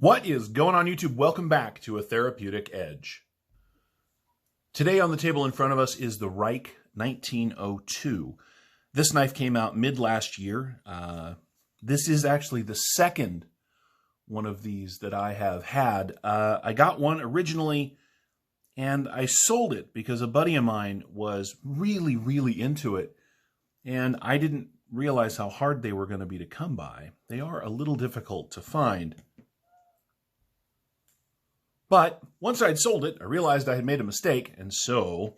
What is going on YouTube? Welcome back to A Therapeutic Edge. Today on the table in front of us is the Reich 1902. This knife came out mid last year. This is actually the second one of these that I have had. I got one originally and I sold it because a buddy of mine was really into it, and I didn't realize how hard they were going to be to come by. They are a little difficult to find. But once I'd sold it, I realized I had made a mistake, and so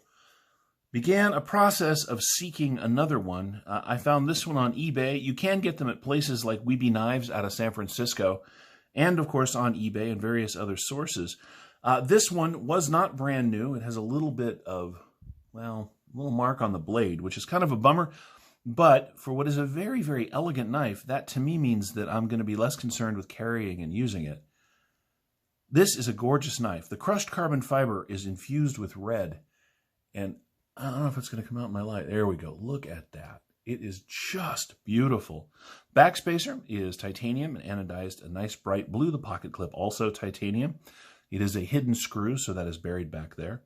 began a process of seeking another one. I found this one on eBay. You can get them at places like Weeby Knives out of San Francisco, and of course on eBay and various other sources. This one was not brand new. It has a little bit of, well, a little mark on the blade, which is kind of a bummer. But for what is a very elegant knife, that to me means that I'm going to be less concerned with carrying and using it. This is a gorgeous knife. The crushed carbon fiber is infused with red, and I don't know if it's going to come out in my light. There we go. Look at that. It is just beautiful. Backspacer is titanium and anodized a nice bright blue. The pocket clip also titanium. It is a hidden screw, so that is buried back there.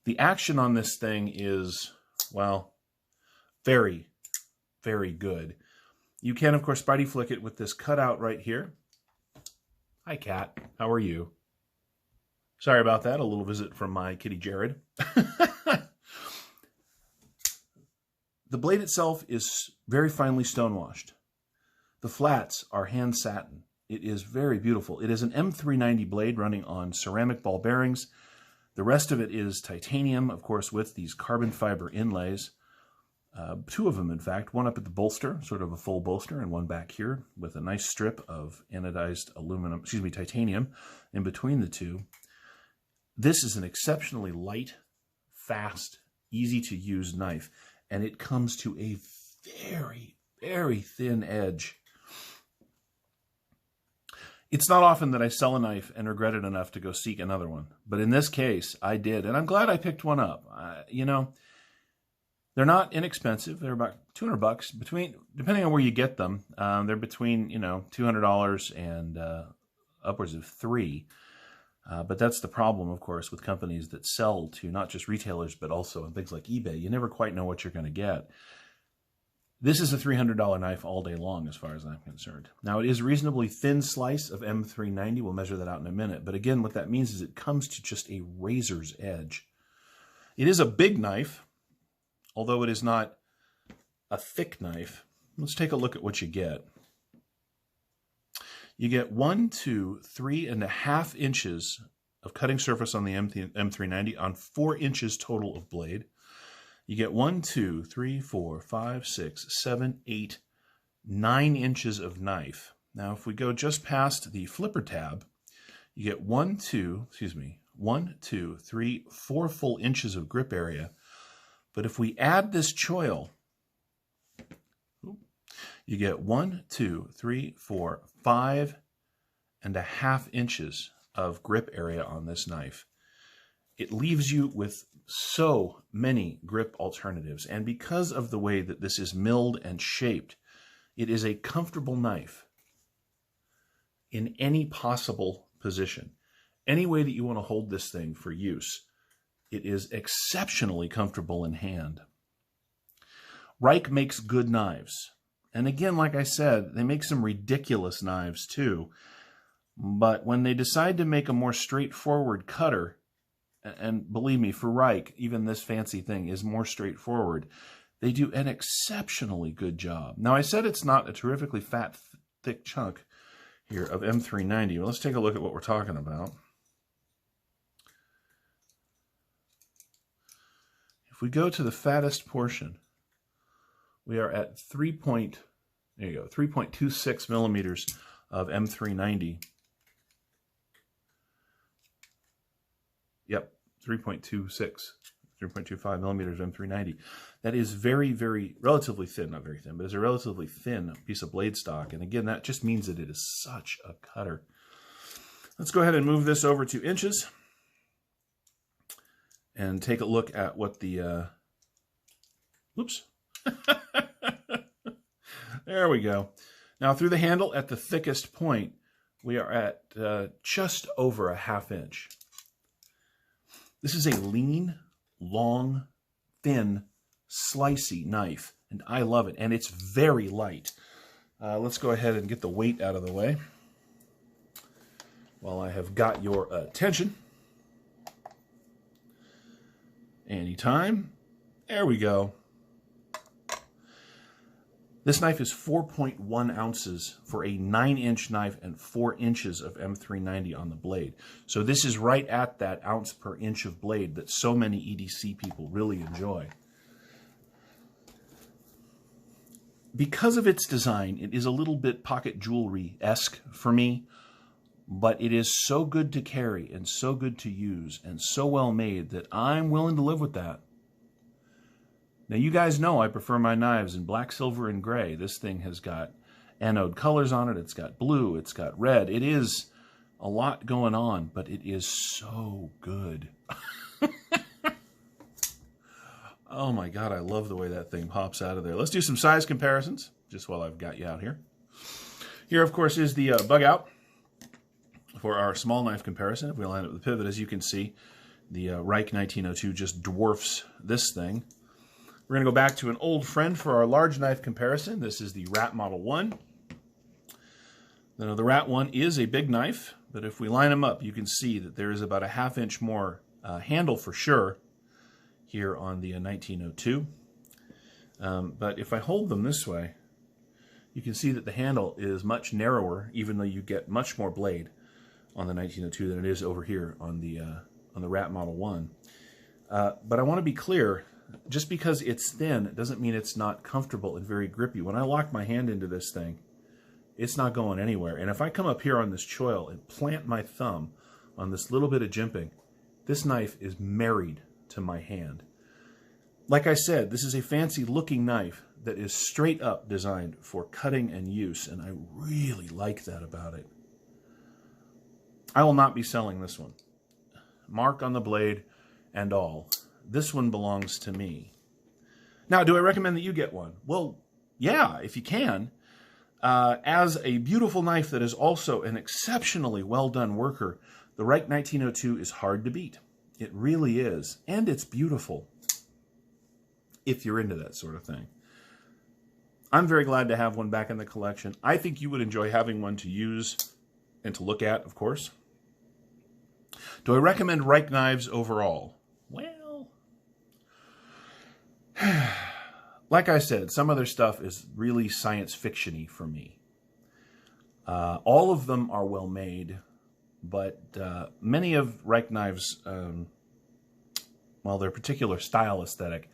The action on this thing is, well, very good. You can, of course, Spidey flick it with this cutout right here. Hi, cat. How are you? Sorry about that. A little visit from my kitty, Jared. The blade itself is very finely stonewashed. The flats are hand satin. It is very beautiful. It is an M390 blade running on ceramic ball bearings. The rest of it is titanium, of course, with these carbon fiber inlays. Two of them, in fact, one up at the bolster, sort of a full bolster, and one back here with a nice strip of anodized titanium in between the two. This is an exceptionally light, fast, easy to use knife, and it comes to a very thin edge. It's not often that I sell a knife and regret it enough to go seek another one, but in this case, I did, and I'm glad I picked one up. They're not inexpensive. They're about $200 depending on where you get them. They're between, $200 and upwards of $300. But that's the problem, of course, with companies that sell to not just retailers, but also on things like eBay. You never quite know what you're going to get. This is a $300 knife all day long, as far as I'm concerned. Now, it is a reasonably thin slice of M390. We'll measure that out in a minute. But again, what that means is it comes to just a razor's edge. It is a big knife. Although it is not a thick knife. Let's take a look at what you get. You get 1 to 3.5 inches of cutting surface on the M390 on 4 inches total of blade. You get 1, 2, 3, 4, 5, 6, 7, 8, 9 inches of knife. Now, if we go just past the flipper tab, you get 1, 2, 3, 4 full inches of grip area. But if we add this choil, you get 1, 2, 3, 4, 5.5 inches of grip area on this knife. It leaves you with so many grip alternatives. And because of the way that this is milled and shaped, it is a comfortable knife in any possible position. Any way that you want to hold this thing for use. It is exceptionally comfortable in hand. Reich makes good knives. And again, like I said, they make some ridiculous knives too. But when they decide to make a more straightforward cutter, and believe me, for Reich, even this fancy thing is more straightforward, they do an exceptionally good job. Now, I said it's not a terrifically fat, thick chunk here of M390. Well, let's take a look at what we're talking about. If we go to the fattest portion, we are at 3.26 millimeters of M390. Yep, 3.25 millimeters of M390. That is relatively thin, not very thin, but it's a relatively thin piece of blade stock. And again, that just means that it is such a cutter. Let's go ahead and move this over to inches and take a look at what the, oops. There we go. Now through the handle at the thickest point, we are at just over a ½ inch. This is a lean, long, thin, slicey knife, and I love it, and it's very light. Let's go ahead and get the weight out of the way while I have got your attention. Anytime. There we go. This knife is 4.1 ounces for a 9-inch knife and 4 inches of M390 on the blade. So this is right at that ounce per inch of blade that so many EDC people really enjoy. Because of its design, it is a little bit pocket jewelry-esque for me, but it is so good to carry and so good to use and so well made that I'm willing to live with that. Now, you guys know I prefer my knives in black, silver, and gray. This thing has got anode colors on it. It's got blue. It's got red. It is a lot going on, but it is so good. Oh, my God. I love the way that thing pops out of there. Let's do some size comparisons, just while I've got you out here. Here, of course, is the bug out for our small knife comparison. If we line up the pivot, as you can see, the Reich 1902 just dwarfs this thing. We're going to go back to an old friend for our large knife comparison. This is the Rat Model 1. Now, the Rat 1 is a big knife, but if we line them up, you can see that there is about a ½ inch more handle for sure here on the 1902. But if I hold them this way, you can see that the handle is much narrower, even though you get much more blade on the 1902 than it is over here on the Rat Model 1. But I want to be clear, just because it's thin doesn't mean it's not comfortable and very grippy. When I lock my hand into this thing, it's not going anywhere. And if I come up here on this choil and plant my thumb on this little bit of jimping, this knife is married to my hand. Like I said, this is a fancy looking knife that is straight up designed for cutting and use, and I really like that about it. I will not be selling this one. Mark on the blade and all. This one belongs to me. Now, do I recommend that you get one? Well, yeah, if you can. As a beautiful knife that is also an exceptionally well-done worker, the Reich 1902 is hard to beat. It really is. And it's beautiful, if you're into that sort of thing. I'm very glad to have one back in the collection. I think you would enjoy having one to use and to look at, of course. Do I recommend Reich knives overall? Well, like I said, some of their stuff is really science fiction-y for me. All of them are well made, but many of Reich knives, well, their particular style aesthetic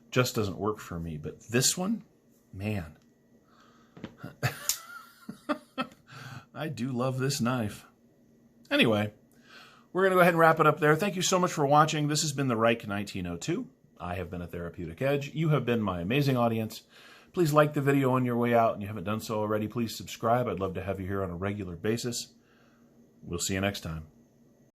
just doesn't work for me. But this one, man, I do love this knife. Anyway, we're going to go ahead and wrap it up there. Thank you so much for watching. This has been the Reich 1902. I have been a Therapeutic Edge. You have been my amazing audience. Please like the video on your way out, and you haven't done so already, please subscribe. I'd love to have you here on a regular basis. We'll see you next time.